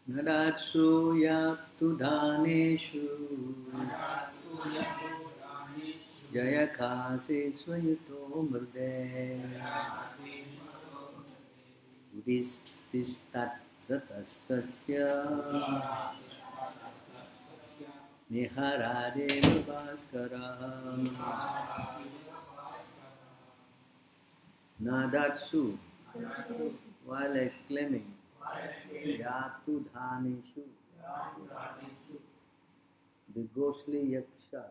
Nadatsu yaptu dhaneshu Jayakasi swayuto mrde Udististat ratastasya Niharade Bhaskara Nadatsu while exclaiming Yatu dhaneshu the ghostly yaksha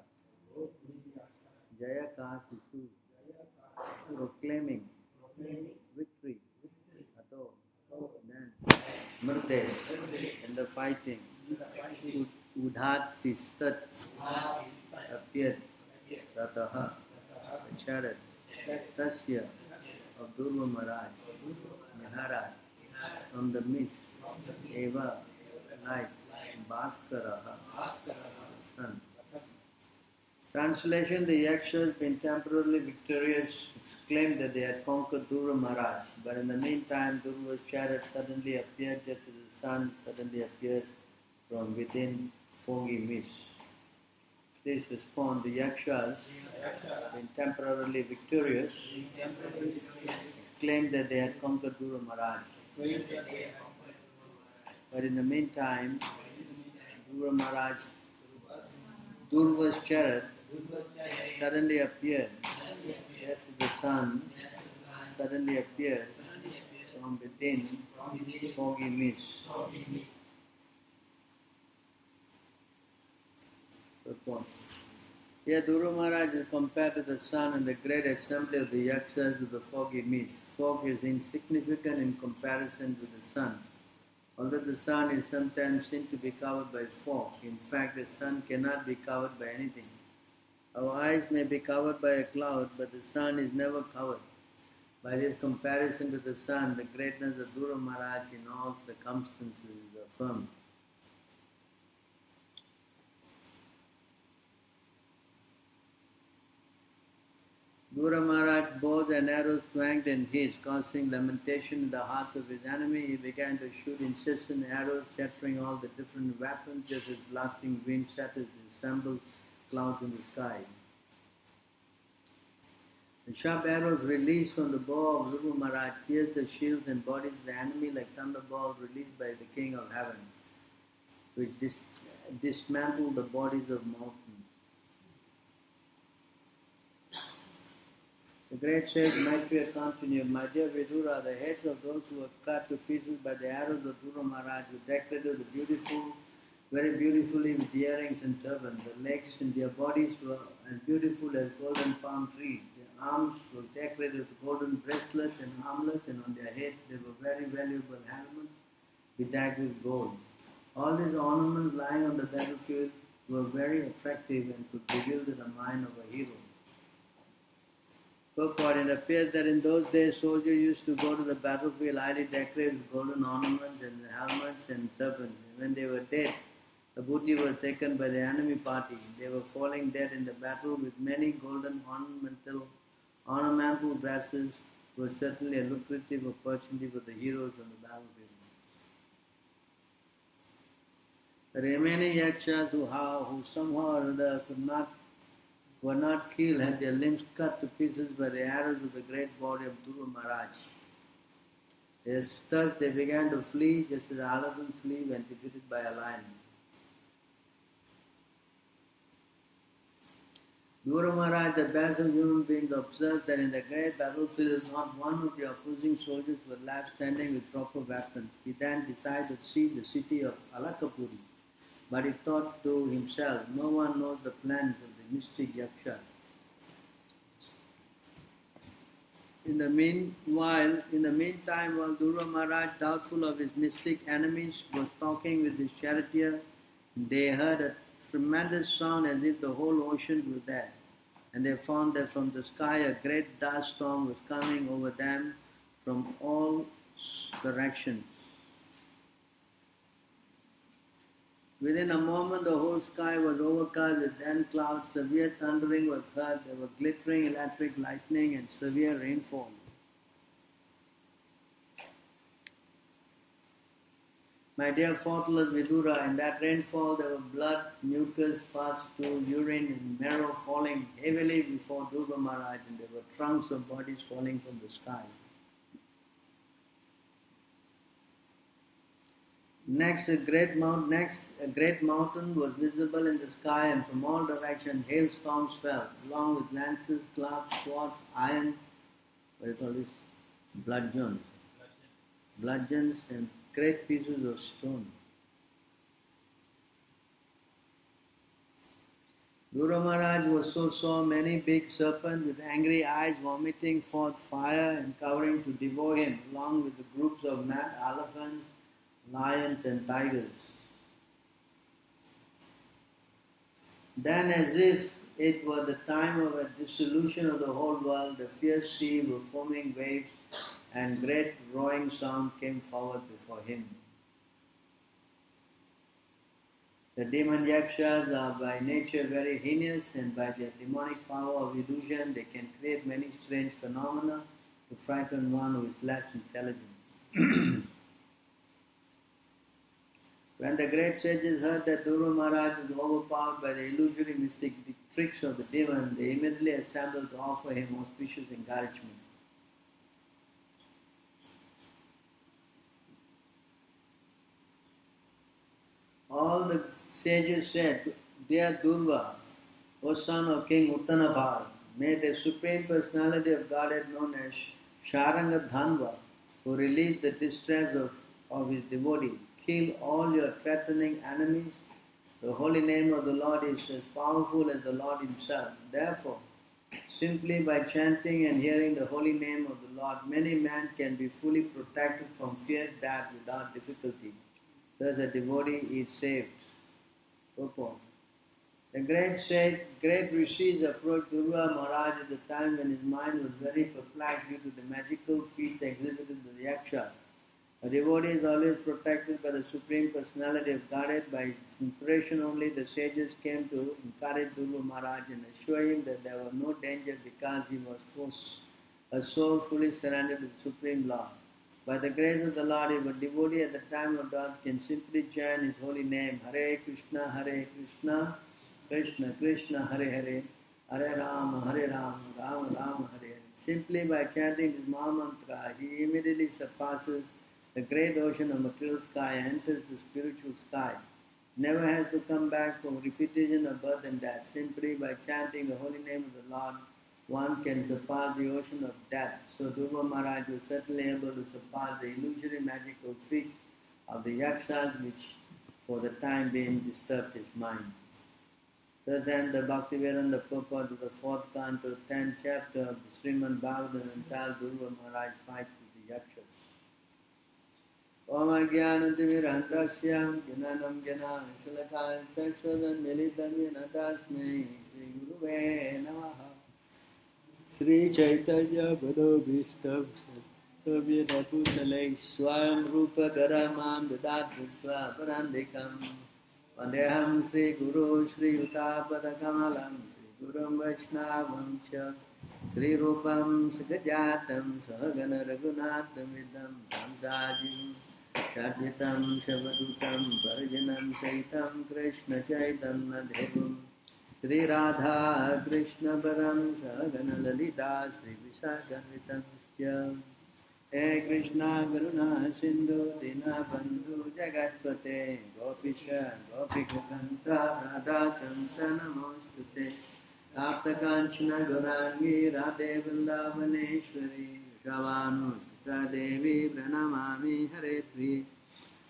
Jayakasisu proclaiming victory Ato then Mrde in the fighting Udhatistat appeared Rataha the chariot Tasya of Durva Maharaj Niharad from the mist Eva light Bhaskaraha sun. Translation: the Yakshas, being temporarily victorious, exclaimed that they had conquered Durva Maharaj. But in the meantime, Durva's chariot suddenly appeared just as the sun suddenly appears from within foggy mist. Please respond. The Yakshas, being temporarily victorious, exclaimed that they had conquered Durva Maharaj. But in the meantime, Durva's chariot suddenly appeared, just as the sun suddenly appears from within foggy mist. Here Durva Maharaj is compared to the sun and the great assembly of the Yakshas with the foggy mist. Fog is insignificant in comparison with the sun. Although the sun is sometimes seen to be covered by fog, in fact the sun cannot be covered by anything. Our eyes may be covered by a cloud, but the sun is never covered. By this comparison to the sun, the greatness of Durva Maharaj in all circumstances is affirmed. Durva Maharaj's bows and arrows twanged and hissed, causing lamentation in the hearts of his enemy. He began to shoot incessant arrows, shattering all the different weapons, just as blasting wind shatters the assembled clouds in the sky. The sharp arrows released from the bow of Durva Maharaj pierced the shields and bodies of the enemy like thunderbolts released by the King of Heaven, which dismantled the bodies of mountains. The great sage Maitreya continued, My dear Vidura, the heads of those who were cut to pieces by the arrows of Durva Maharaj were decorated very beautifully with earrings and turbans. The legs and their bodies were as beautiful as golden palm trees. Their arms were decorated with golden bracelets and armlets, and on their heads there were very valuable helmets bedecked with gold. All these ornaments lying on the battlefield were very attractive and could bewilder the mind of a hero. Purport: it appears that in those days soldiers used to go to the battlefield highly decorated with golden ornaments and helmets and turbans. When they were dead, the booty was taken by the enemy party. They were falling dead in the battle with many golden ornamental dresses was certainly a lucrative opportunity for the heroes on the battlefield. The remaining yakshas who somehow or other were not killed had their limbs cut to pieces by the arrows of the great body of Durva Maharaj. Thus they began to flee just as elephants flee when defeated by a lion. Durva Maharaj, the best of human beings, observed that in the great battlefield not one of the opposing soldiers was left standing with proper weapons. He then decided to seize the city of Alakapuri. But he thought to himself, no one knows the plans of the mystic Yakshas. In the meantime, while Durva Maharaj, doubtful of his mystic enemies, was talking with his charioteer, they heard a tremendous sound as if the whole ocean was there. And they found that from the sky a great dust storm was coming over them from all directions. Within a moment, the whole sky was overcast with dense clouds. Severe thundering was heard. There were glittering electric lightning and severe rainfall. My dear faultless Vidura, in that rainfall there were blood, mucus, pus, stool, urine and marrow falling heavily before Durga Maharaj, and there were trunks of bodies falling from the sky. Next, a great mountain was visible in the sky, and from all directions hailstorms fell, along with lances, clubs, swords, iron, what do you call this? Bludgeons and great pieces of stone. Guru Maharaj was so saw many big serpents with angry eyes vomiting forth fire and covering to devour him, along with the groups of mad elephants, lions and tigers. Then, as if it were the time of a dissolution of the whole world, the fierce sea with foaming waves and great roaring sound came forward before him. The demon yakshas are by nature very heinous, and by their demonic power of illusion they can create many strange phenomena to frighten one who is less intelligent. When the great sages heard that Guru Maharaj was overpowered by the illusory mystic tricks of the demon, they immediately assembled to offer him auspicious encouragement. All the sages said, "Dear Durga, O son of King Uttanabhar, may the Supreme Personality of Godhead known as Sharangadhanva, who relieves the distress of his devotee, kill all your threatening enemies. The holy name of the Lord is as powerful as the Lord himself. Therefore, simply by chanting and hearing the holy name of the Lord, many men can be fully protected from fierce death without difficulty. Thus the devotee is saved." Purport. The great rishis approached Durga Maharaj at the time when his mind was very perplexed due to the magical feats exhibited by the Yaksha. A devotee is always protected by the Supreme Personality of Godhead. By its impression only, the sages came to encourage Durga Maharaj and assure him that there was no danger because he was a soul fully surrendered to the Supreme Lord. By the grace of the Lord, if a devotee at the time of death can simply chant his holy name, Hare Krishna, Krishna Krishna, Hare Hare, Hare Rama, Rama Rama, Hare Hare. Simply by chanting this Mahamantra, he immediately surpasses the great ocean of material sky and enters the spiritual sky. Never has to come back from repetition of birth and death. Simply by chanting the holy name of the Lord, one can surpass the ocean of death. So Durga Maharaj was certainly able to surpass the illusory magical feat of the yakshas, which for the time being disturbed his mind. Thus then the Bhaktivedanta purport of the 4th canto, 10th chapter of the Srimad Bhagavatam entitled Durga Maharaj fight with the yakshas. Om Ajnanatimirandasya Jnanam Jnana Shalakaya Chakshadan Militam Yena Tasmai Shri Guruve Namaha Sri Chaitanya Padobhishtam Sattvavyena Bhutale Swayam Rupa Karamam Vidadvi Swaparandikam Vandeham Sri Guru Sri Utapada Kamalam Sri Gurum Vaishnavam Cha Sri Rupam Sagajatam Sahagana Raghunatham Vidam Samsajim Shadvitam Shavadutam Parajanam Saitam Krishna Chaitanya Devam Sri Radha Krishna Param Sahagana Lalita Sri Visakhavitam Sya He Krishna Karuna Sindhu Dina Bandhu Jagatpate Gopisha Gopika Kanta Radha Kanta Namostute Aptakanchana Gaurangi Radhe Vrindavaneshwari Shavanu Devi Pranamami Hare Pri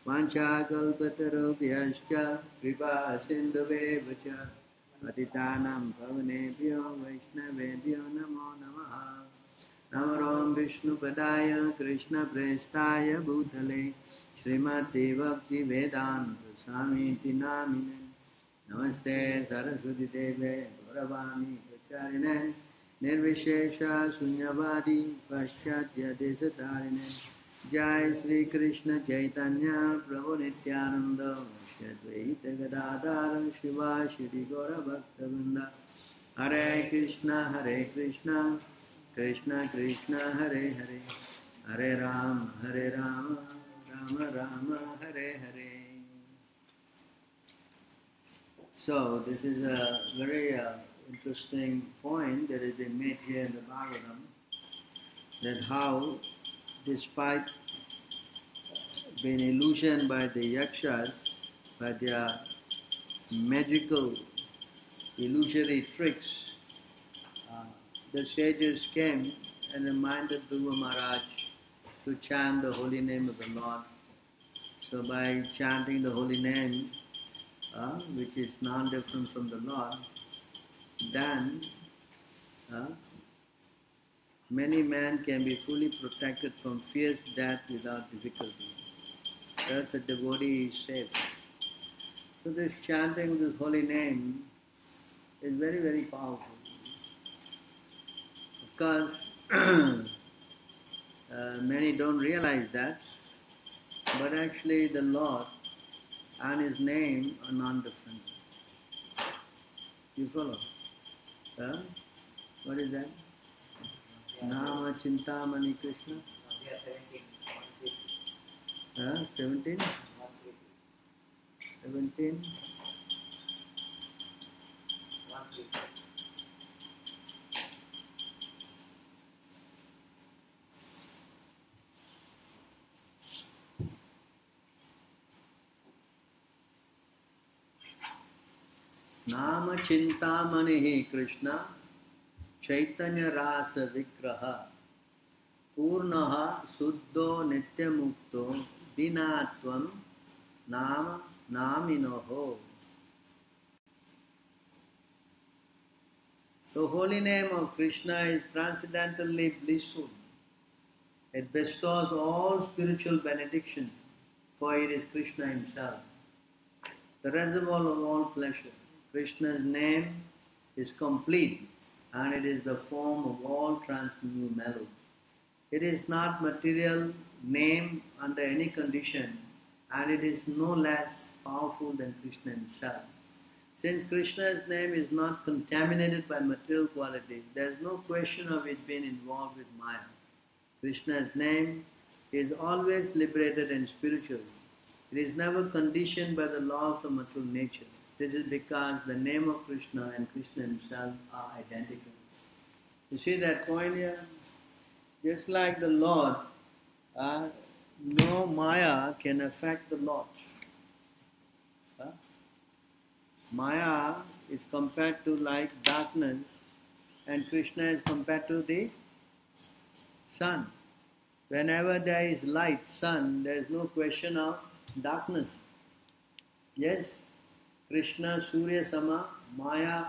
Vancha Kalpatarubhyascha Kripa Sindhuve Vacha Patitanam Pavanebhyo Vaishnavebhyo Namo Namaha Namaram Vishnu Padaya Krishna Prestaya Bhutale Srimati Bhakti Vedanta Swami Tinamine Namaste Saraswati Deve Gauravani Pracharine Nirvishesha Sunyavadi Paschatya Desatarine Jai Sri Krishna Chaitanya Prabhu Nityananda Shadvaita Gadadhara Shiva Shri Gaura Bhakta Hare Krishna Krishna Krishna Hare Hare Hare Rama Rama Rama Rama Hare Hare. So this is a very interesting point that has been made here in the Bhagavatam, that how, despite being illusioned by the yakshas, by their magical illusory tricks, the sages came and reminded Dhruva Maharaj to chant the holy name of the Lord. So by chanting the holy name, which is non-different from the Lord, then many men can be fully protected from fierce death without difficulty. Thus a devotee is safe. So this chanting of this holy name is very, very powerful. Of course, many don't realize that, but actually the Lord and His name are non-different. You follow? What is that? Nama Chintamani Krishna? 17? 17? Nama Chintamani Krishna Chaitanya Rasa Vigraha Purnaha Suddho Nityamukto Vinatvam Nama Naminoho. The holy name of Krishna is transcendentally blissful. It bestows all spiritual benediction, for it is Krishna Himself, the reservoir of all pleasure. Krishna's name is complete, and it is the form of all transcendental mellows. It is not material name under any condition, and it is no less powerful than Krishna Himself. Since Krishna's name is not contaminated by material qualities, there is no question of it being involved with Maya. Krishna's name is always liberated and spiritual. It is never conditioned by the laws of material nature. This is because the name of Krishna and Krishna Himself are identical. You see that point here? Just like the Lord, no Maya can affect the Lord. Maya is compared to like darkness, and Krishna is compared to the sun. Whenever there is light, sun, there is no question of darkness. Yes? Krishna Surya Sama Maya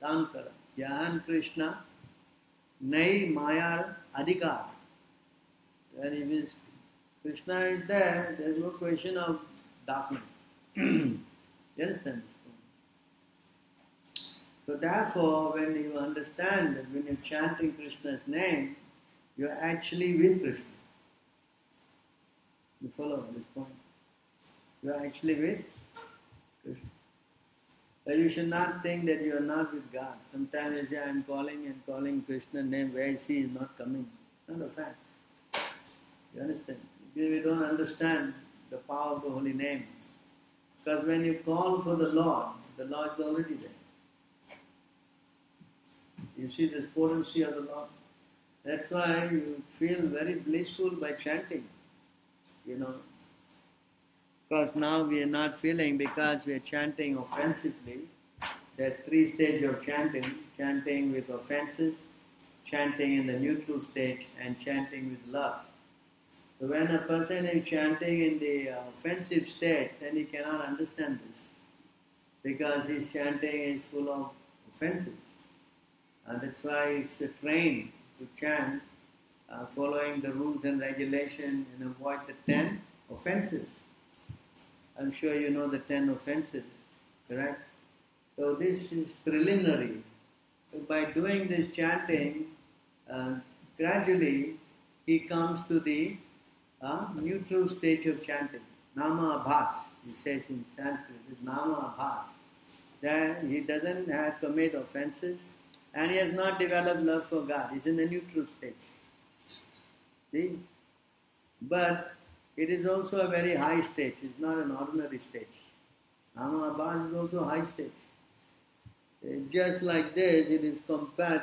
Dankara. Yahan Krishna Nai Maya Adhikar. When if is Krishna is there is no question of darkness. You understand? So therefore, when you understand that when you're chanting Krishna's name, you're actually with Krishna. You follow this point? You're actually with Krishna. So you should not think that you are not with God. Sometimes you say, I am calling and calling Krishna's name, where is He is not coming. It's not a fact. You understand? We don't understand the power of the holy name. Because when you call for the Lord is already there. You see this potency of the Lord. That's why you feel very blissful by chanting. You know. Because now we are not feeling, because we are chanting offensively. There are 3 stages of chanting. Chanting with offenses, chanting in the neutral stage, and chanting with love. So when a person is chanting in the offensive state, then he cannot understand this. Because his chanting is full of offenses. And that's why it's trained to chant following the rules and regulations and avoid the 10 offenses. I'm sure you know the 10 offenses, correct? So this is preliminary. So by doing this chanting, gradually he comes to the neutral stage of chanting. Nama Abhas, he says in Sanskrit, it's Nama Abhas. Then he doesn't have commit offenses, and he has not developed love for God. He's in the neutral stage. See? But it is also a very high stage. It's not an ordinary stage. Nama is also a high stage. Just like this, it is compared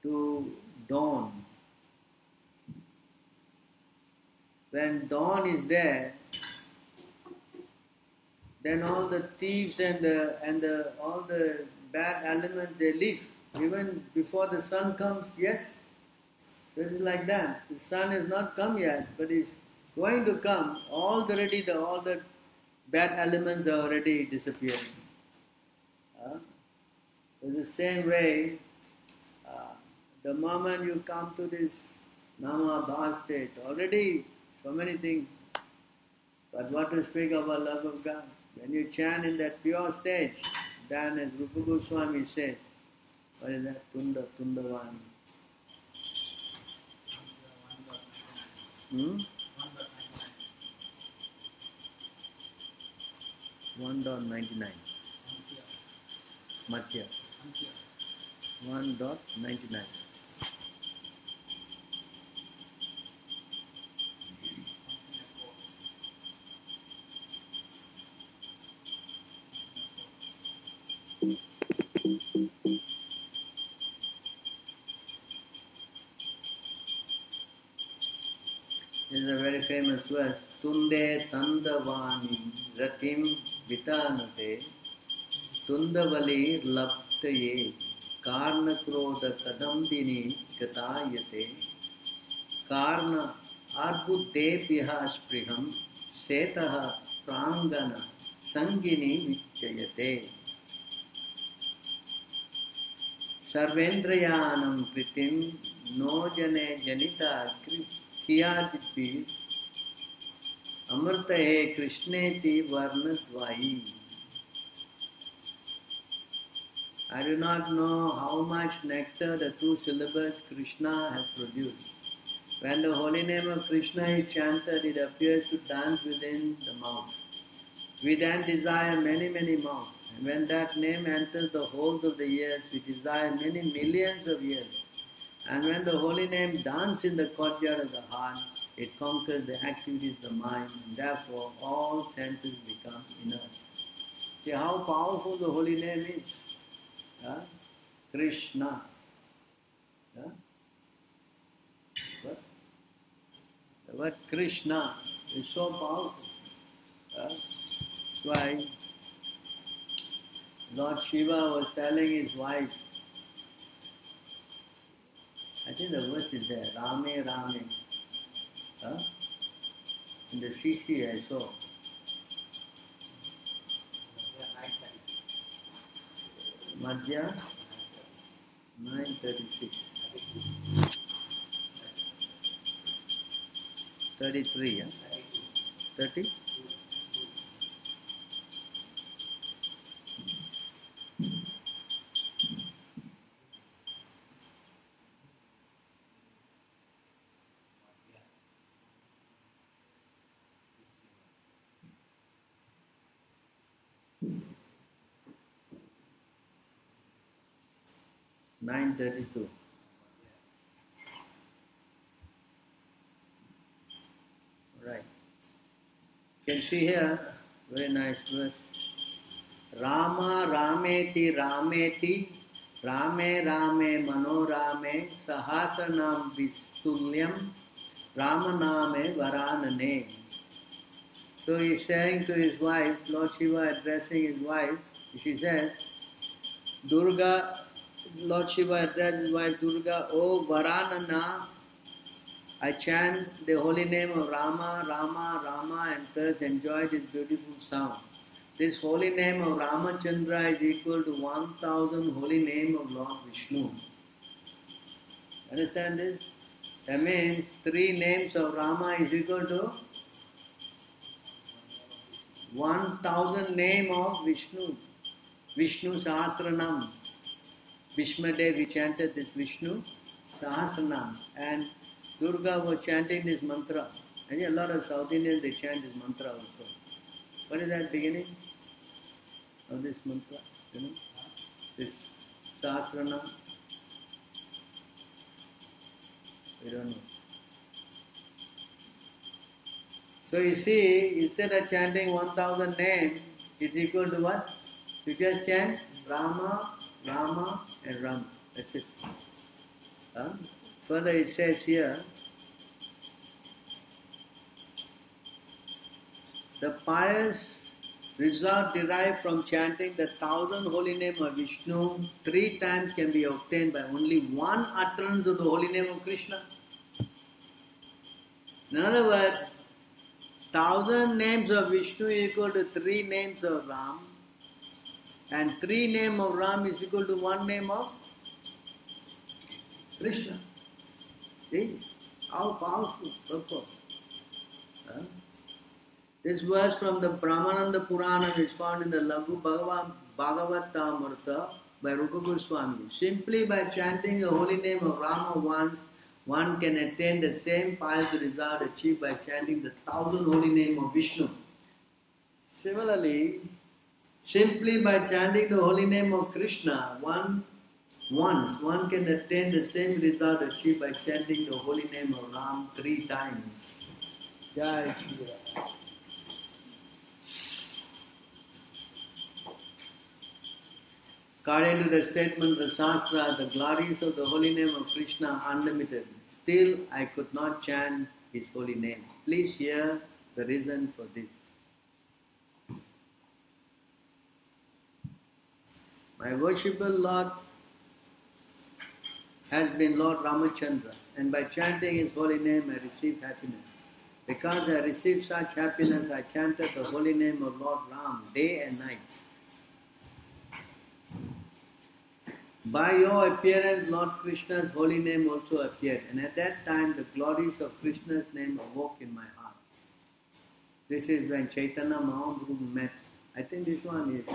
to dawn. When dawn is there, then all the thieves and all the bad elements, they leave. Even before the sun comes, yes. So it is like that. The sun has not come yet, but it's going to come. All the bad elements are already disappearing. In the same way, the moment you come to this Nama state, already so many things. But what to speak of our love of God? When you chant in that pure stage, then as Rupa Goswami says, what is that? Tundavani. 1.99. Matya. 1.99. This is a very famous verse. Tunde Tandavani Ratim Vitanate Tundavali Laptaye Karna Krodha Kadambini Katayate Karna Adbhude Piha Spriham Setaha Prangana Sangini Vichayate Sarvendrayanam Kritim Nojane Janita Kiyadipi Amrta He Krishneti Varnadvai. I do not know how much nectar the two syllables Krishna has produced. When the holy name of Krishna is chanted, it appears to dance within the mouth. We then desire many, many more. And when that name enters the holes of the ears, we desire many millions of years. And when the holy name dances in the courtyard of the heart, it conquers the activities of the mind, and therefore all senses become inert. See how powerful the holy name is. Krishna. What? The word Krishna is so powerful. That's why Lord Shiva was telling his wife, I think the verse is there, Rame Rame. In the CC I saw. Madhya 9:36. 33, 30? $9.32. Right. You can see here, very nice verse. Rama Rameti Rameti Rame Rame Manorame Sahasanam Vistulyam Ramaname Varanane. So he is saying to his wife, Lord Shiva addressing his wife, she says, Durga, Lord Shiva addressed his wife Durga, O Varanana, I chant the holy name of Rama, Rama, Rama, and thus enjoy this beautiful sound. This holy name of Ramachandra is equal to 1,000 holy name of Lord Vishnu. Understand this? That means 3 names of Rama is equal to 1,000 name of Vishnu. Vishnu Sahasranam. Bhishma-Dev, we chanted this Vishnu Sahasranam. And Durga was chanting this mantra. And a lot of South Indians, they chant this mantra also. What is that beginning of this mantra? You know? This Sahasranam. We don't know. So you see, instead of chanting 1000 names, it's equal to what? You just chant Rama, Rama and Ram. That's it. Further it says here, the pious result derived from chanting the 1000 holy name of Vishnu 3 times can be obtained by only one utterance of the holy name of Krishna. In other words, 1000 names of Vishnu is equal to 3 names of Ram, and 3 names of Ram is equal to 1 name of Krishna. See how powerful, purpose. This verse from the Brahmananda Purana is found in the Laghu Bhagavatam by Rupa Goswami. Simply by chanting the holy name of Rama once, one can attain the same pious result achieved by chanting the 1000 holy name of Vishnu. Similarly, simply by chanting the holy name of Krishna one can attain the same result achieved by chanting the holy name of Ram 3 times. Jai Shri Ram. According to the statement of the Shastra, the glories of the holy name of Krishna are unlimited. Still, I could not chant his holy name. Please hear the reason for this. My worshipful Lord has been Lord Ramachandra, and by chanting his holy name I received happiness. Because I received such happiness, I chanted the holy name of Lord Ram day and night. By your appearance, Lord Krishna's holy name also appeared, and at that time the glories of Krishna's name awoke in my heart. This is when Chaitanya Mahaprabhu met. I think this one is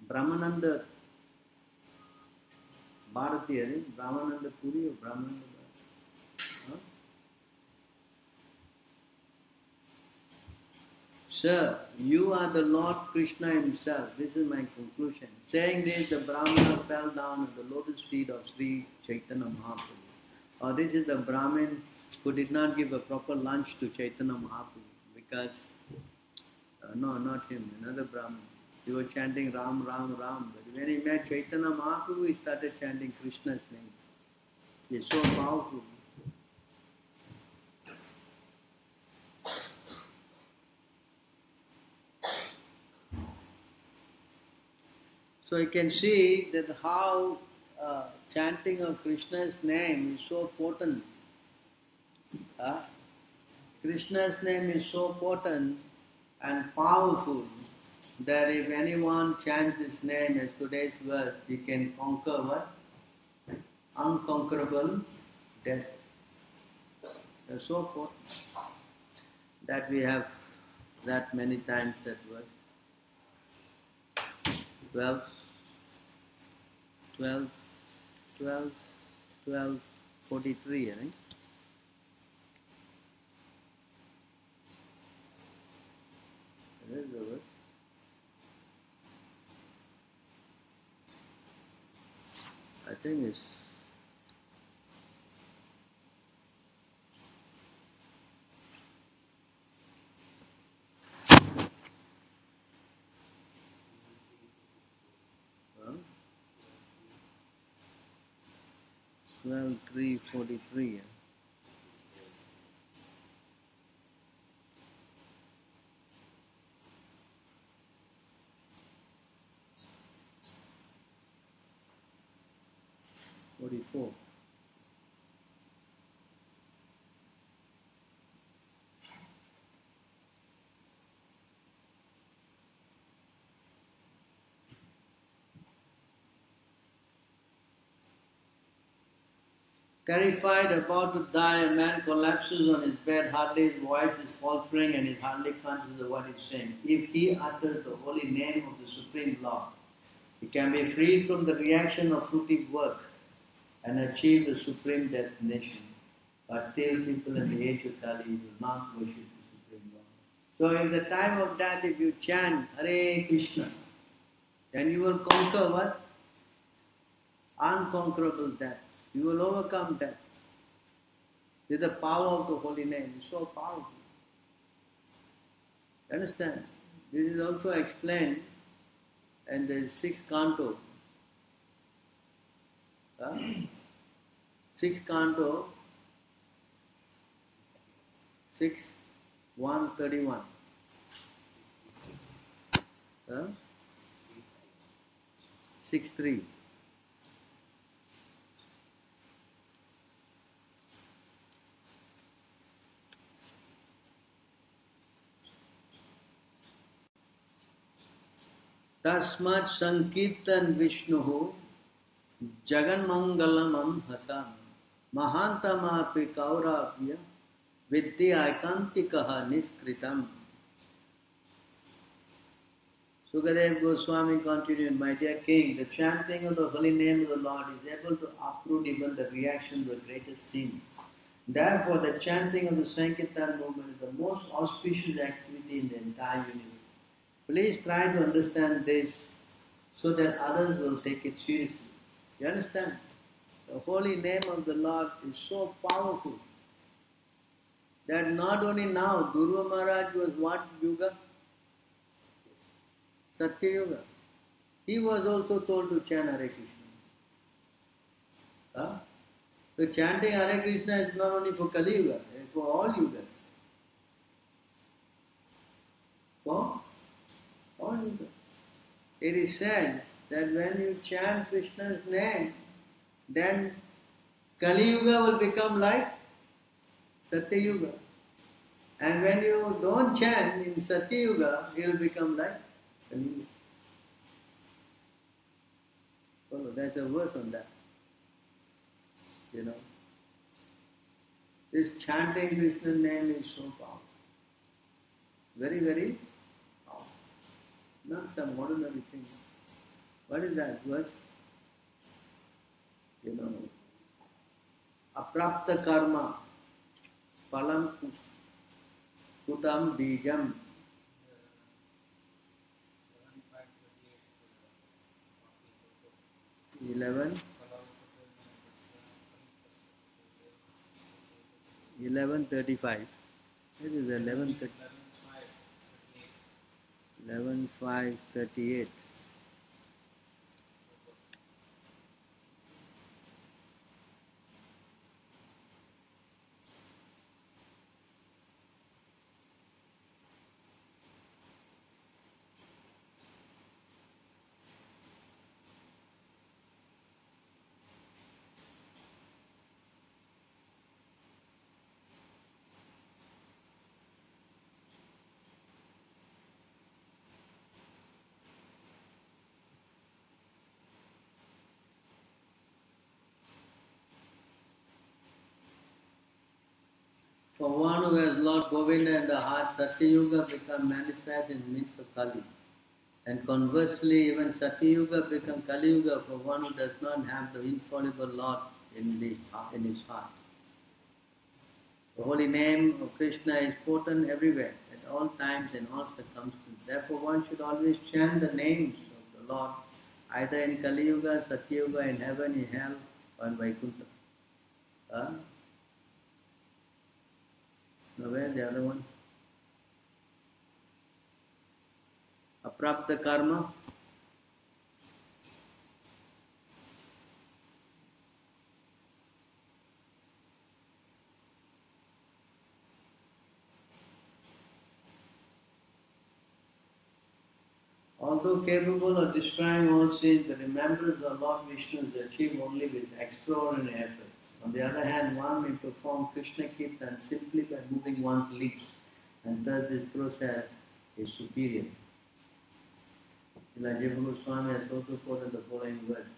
Brahmananda Bharati, I think. Brahmananda Puri or Brahmananda Bharati. Huh? Sir, you are the Lord Krishna himself. This is my conclusion. Saying this, the Brahmana fell down at the lotus feet of Sri Chaitanya Mahaprabhu. This is the Brahmin who did not give a proper lunch to Chaitanya Mahaprabhu because, no, not him, another Brahmin. He was chanting Ram, Ram, Ram. But when he met Chaitanya Mahaprabhu, he started chanting Krishna's name. He is so powerful. So you can see that how chanting of Krishna's name is so potent. Krishna's name is so potent and powerful that if anyone chants his name as today's verse, he can conquer what? Unconquerable death. It's so potent that we have that many times that verse. 12:43, I think. That is the verse. I think it's 12:3:43. Forty-four. Terrified, about to die, a man collapses on his bed, hardly his voice is faltering and is hardly conscious of what he's saying. If he utters the holy name of the Supreme Lord, he can be freed from the reaction of fruitive work and achieve the supreme destination. But till people in the age of Kali will not worship the Supreme Lord. So in the time of death, if you chant Hare Krishna, then you will conquer what? Unconquerable death. You will overcome death. This is the power of the holy name. It's so powerful. Understand? This is also explained in the 6th canto. 6th canto, 6:131. 6:3. Tasmat Sankirtan Vishnuhu Jagan Mangalamam Hasam Mahantamapi Kauravya Vidya Aikantikaha Niskritam. Sukadev Goswami continued, my dear king, the chanting of the holy name of the Lord is able to uproot even the reaction to the greatest sin. Therefore, the chanting of the Sankirtan movement is the most auspicious activity in the entire universe. Please try to understand this so that others will take it seriously. You understand? The holy name of the Lord is so powerful that not only now, Guru Maharaj was what Yuga? Satya Yuga. He was also told to chant Hare Krishna. So chanting Hare Krishna is not only for Kali Yuga, it's for all Yugas. For all Yugas. It is said that when you chant Krishna's name, then Kali Yuga will become like Satya Yuga. And when you don't chant in Satya Yuga, it will become like Kali Yuga. Follow, there's a verse on that. You know. This chanting Krishna's name is so powerful. Very, very powerful. Not some ordinary thing. What is that verse? You know, aprapta karma palam kutam bijam. 11:35. It is 11:5:38. For one who has Lord Govinda in the heart, Satya Yuga becomes manifest in the midst of Kali. And conversely, even Satya Yuga becomes Kali Yuga for one who does not have the infallible Lord in his heart. The holy name of Krishna is potent everywhere, at all times and all circumstances. Therefore, one should always chant the names of the Lord, either in Kali Yuga, Satya Yuga, in heaven, in hell, or in Vaikuntha. Now, where's the other one? Aprapta karma. Although capable of destroying all sins, the remembrance of Lord Vishnu is achieved only with extraordinary effort. On the other hand, one may perform Krishna Kirtan simply by moving one's lips, and thus this process is superior. Srila Jiva Goswami has also quoted the following verse.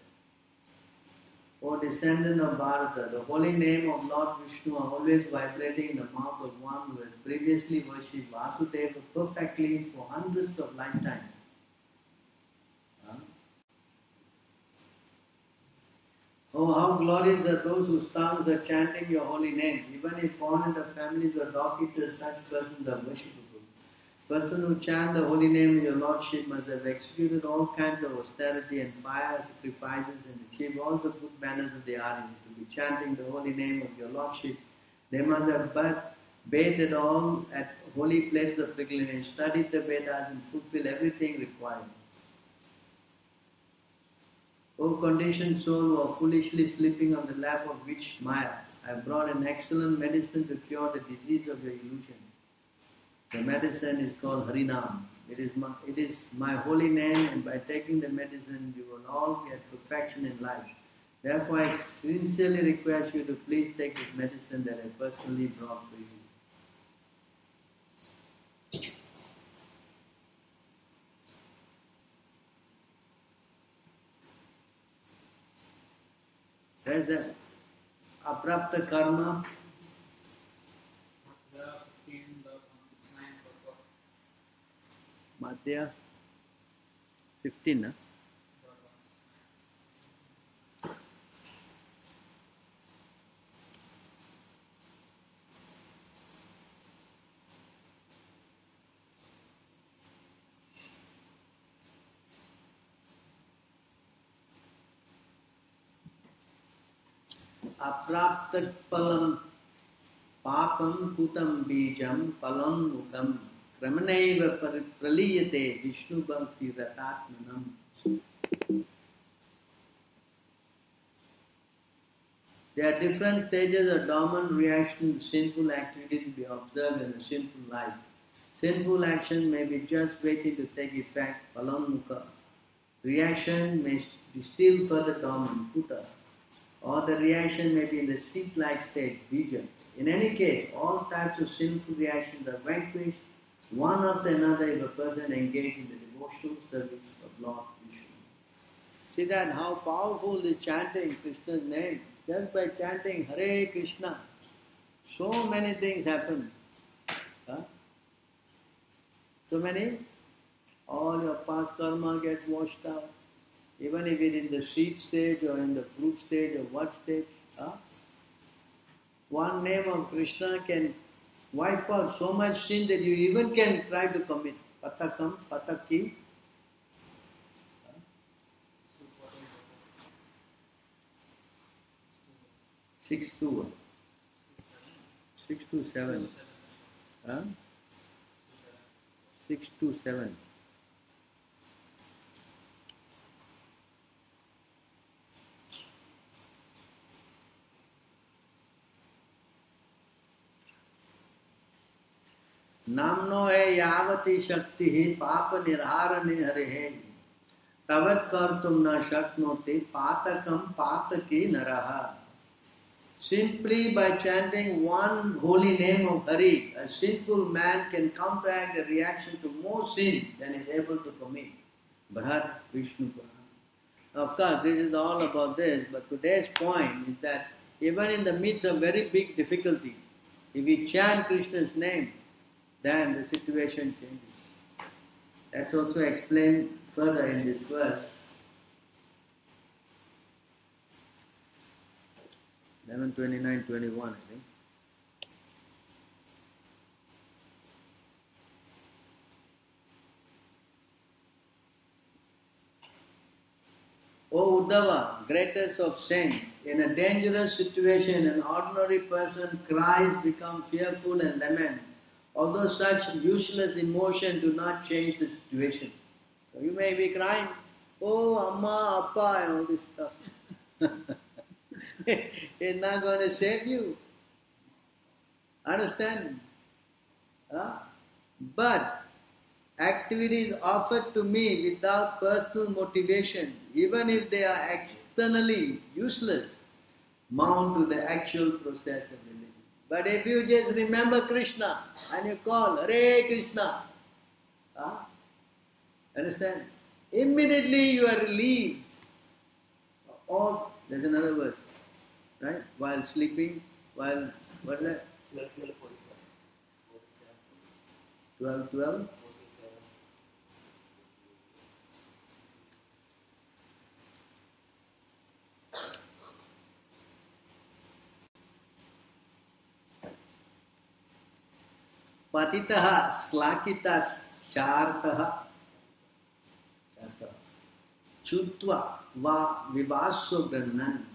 O descendant of Bharata, the holy name of Lord Vishnu are always vibrating in the mouth of one who has previously worshipped Vasudeva perfectly for hundreds of lifetimes. Oh, how glorious are those whose tongues are chanting your holy name. Even if born in the families of dog-eaters, such persons are worshipable. Person who chant the holy name of your Lordship must have executed all kinds of austerity and fire sacrifices and achieved all the good manners of the army. To be chanting the holy name of your Lordship, They must have bathed all at holy places of pilgrimage, studied the Vedas and fulfilled everything required. O conditioned soul who are foolishly sleeping on the lap of witch Maya, I have brought an excellent medicine to cure the disease of your illusion. The medicine is called Harinam. It is my holy name, and by taking the medicine you will all get perfection in life. Therefore I sincerely request you to please take this medicine that I personally brought for you. There's the aprapta karma. Madhya 15, huh? Aprapta palam papam kutam bijam palam mukam kramaneva praliyate Vishnu bhakti ratatmanam. There are different stages of dormant reaction to sinful activity to be observed in a sinful life. Sinful action may be just waiting to take effect, palam mukha. Reaction may be still further dormant, kuta. Or the reaction may be in the seed-like state, bija. In any case, all types of sinful reactions are vanquished one after another if a person engaged in the devotional service of Lord Vishnu. See that how powerful is chanting Krishna's name. Just by chanting Hare Krishna, so many things happen. Huh? So many, all your past karma gets washed out. Even if it is in the seed stage or in the fruit stage or what stage. Huh? One name of Krishna can wipe out so much sin that you even can try to commit. Patakam, pataki. 6-2. 6-7. Huh? 6-7. नामनो है यावती शक्ति ही पाप निर्हारणे हरे तवत् कर्तुम न शक्नोति पातकम पातकी नरः. Simply by chanting one holy name of Hari, a sinful man can counteract a reaction to more sin than is able to commit. Bharat Vishnu Purana. Of course, this is all about this, but today's point is that even in the midst of very big difficulty, if we chant Krishna's name, then the situation changes. That's also explained further in this verse. 11:29-21, I think. O Uddhava, greatest of saints, in a dangerous situation, an ordinary person cries, become fearful and lament. Although such useless emotion do not change the situation. So you may be crying, oh, Amma, Appa, and all this stuff. It's not going to save you. Understand? Huh? But activities offered to me without personal motivation, even if they are externally useless, mount to the actual process of religion. But if you just remember Krishna and you call Hare Krishna, understand? Immediately you are relieved. Or, there's another verse, right? While sleeping, what is that? 12:12. Patitah slakitas chartah chutva va vivaso grannan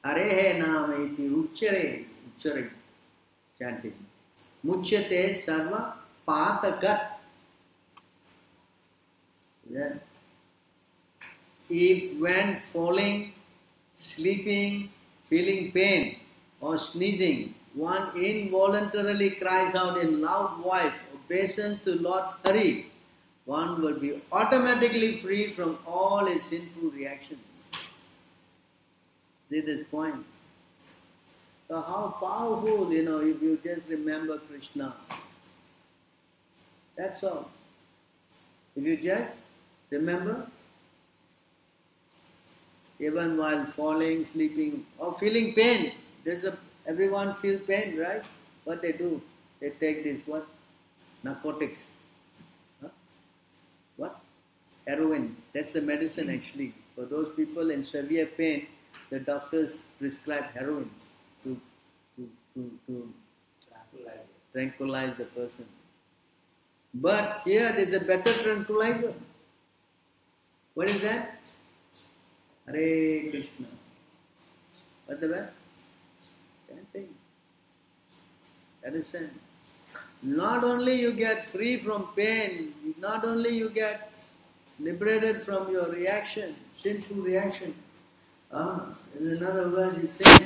arehe nama iti uchare chanting. Muchyate sarva patakat. Then, if when falling, sleeping, feeling pain or sneezing, one involuntarily cries out in loud voice, obeisance to Lord Hari, one will be automatically free from all his sinful reactions. See this point? So how powerful, if you just remember Krishna. That's all. If you just remember, even while falling, sleeping, or feeling pain, everyone feels pain, right? What they do? They take this, what? Narcotics. Huh? What? Heroin. That's the medicine actually. For those people in severe pain, the doctors prescribe heroin to tranquilize the person. But here there is a better tranquilizer. What is that? Hare Krishna. What's the best? Chanting. Understand? Not only you get free from pain, not only you get liberated from your reaction, sinful reaction. In another verse it says,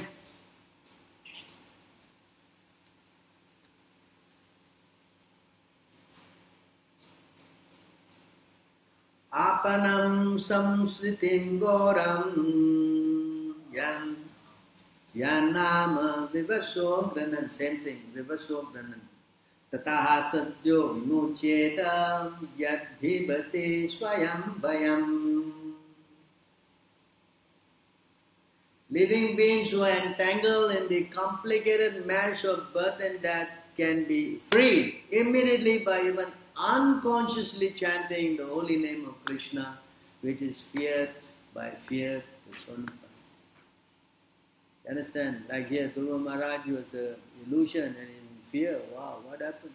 Apanam samsritim goram yanama vivasogranan. Same thing, vivasogranan. Tataha sadyo vimuchetam yadhibhati swayam vayam. Living beings who are entangled in the complicated mesh of birth and death can be freed immediately by even unconsciously chanting the holy name of Krishna, which is feared by fear personified. You understand? Like here, Dhruva Maharaj was an illusion and in fear. Wow, what happened?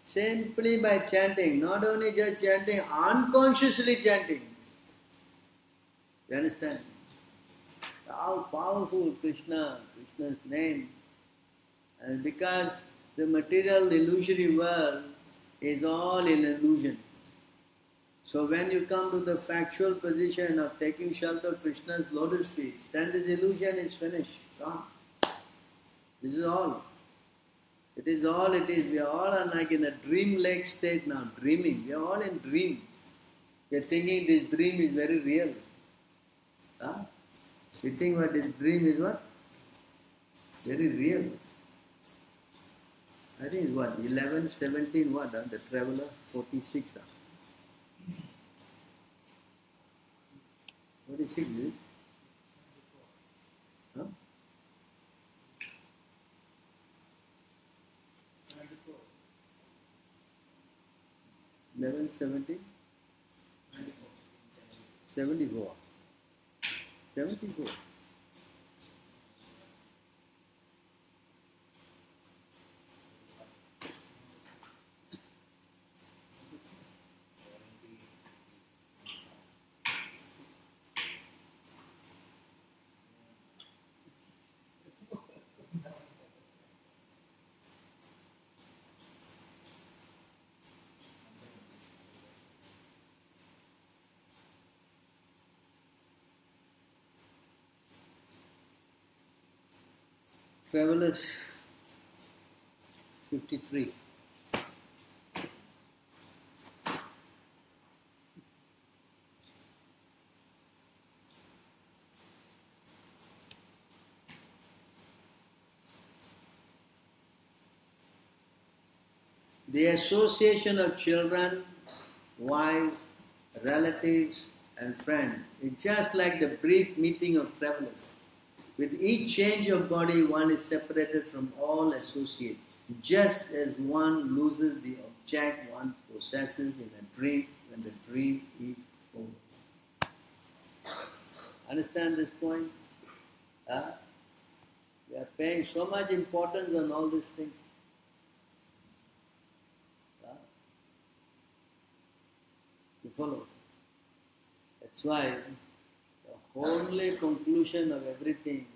Simply by chanting, not only just chanting, unconsciously chanting. You understand? How powerful Krishna's name. And because the material illusory world is all in illusion. So when you come to the factual position of taking shelter of Krishna's lotus feet, then this illusion is finished, gone. This is all. It is all it is. We are all like in a dream-like state now, dreaming. We are all in dream. We are thinking this dream is very real. We think what this dream is what? Very real. I think it's what? 11, 17 what? The traveler? 46. 46 is it? Huh? 11, 17? 74. 74. Travelers 53. The association of children, wives, relatives and friends is just like the brief meeting of travelers. With each change of body, one is separated from all associates, just as one loses the object one possesses in a dream when the dream is over. Understand this point? We are paying so much importance on all these things. You follow? That's why the only conclusion of everything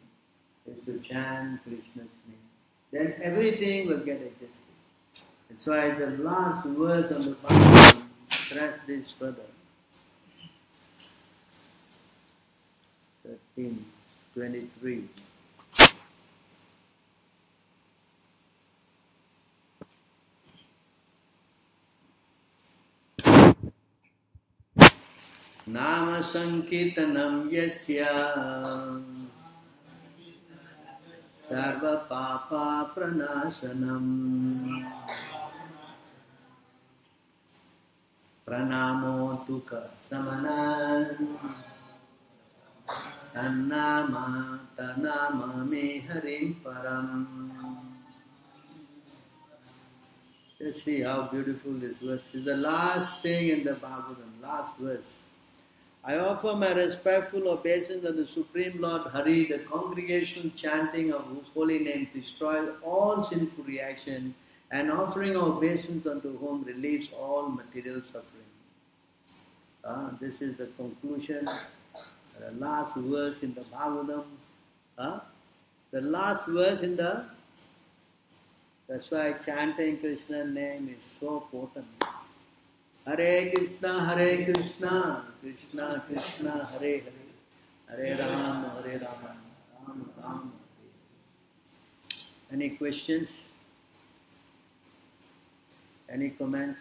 is to chant Krishna's name. then everything will get adjusted. That's why the last verse of the Bhagavatam stress this further. 13:23. Nama Sankirtanam Yasya Sarva Papa Pranasanam Pranamo Tukha Samanan Tanama Me Harim Param. Just see how beautiful this verse is. The last thing in the Bhagavatam, last verse. I offer my respectful obeisance unto the Supreme Lord Hari, the congregational chanting of whose holy name destroys all sinful reaction, and offering of obeisance unto whom relieves all material suffering. This is the conclusion, the last verse in the Bhagavatam. The last verse in the... That's why chanting Krishna's name is so potent. Hare Krishna, Krishna Krishna, Hare Hare, Hare Rama, Rama Rama. Any questions? Any comments?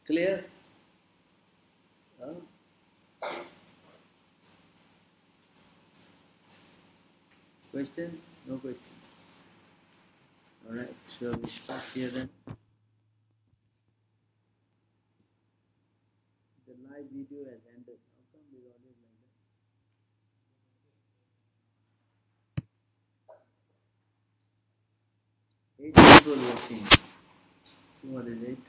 Clear? Questions? No questions. Alright, so we stop here then. The live video has ended. How come it's always like that? 8 people watching. What is it?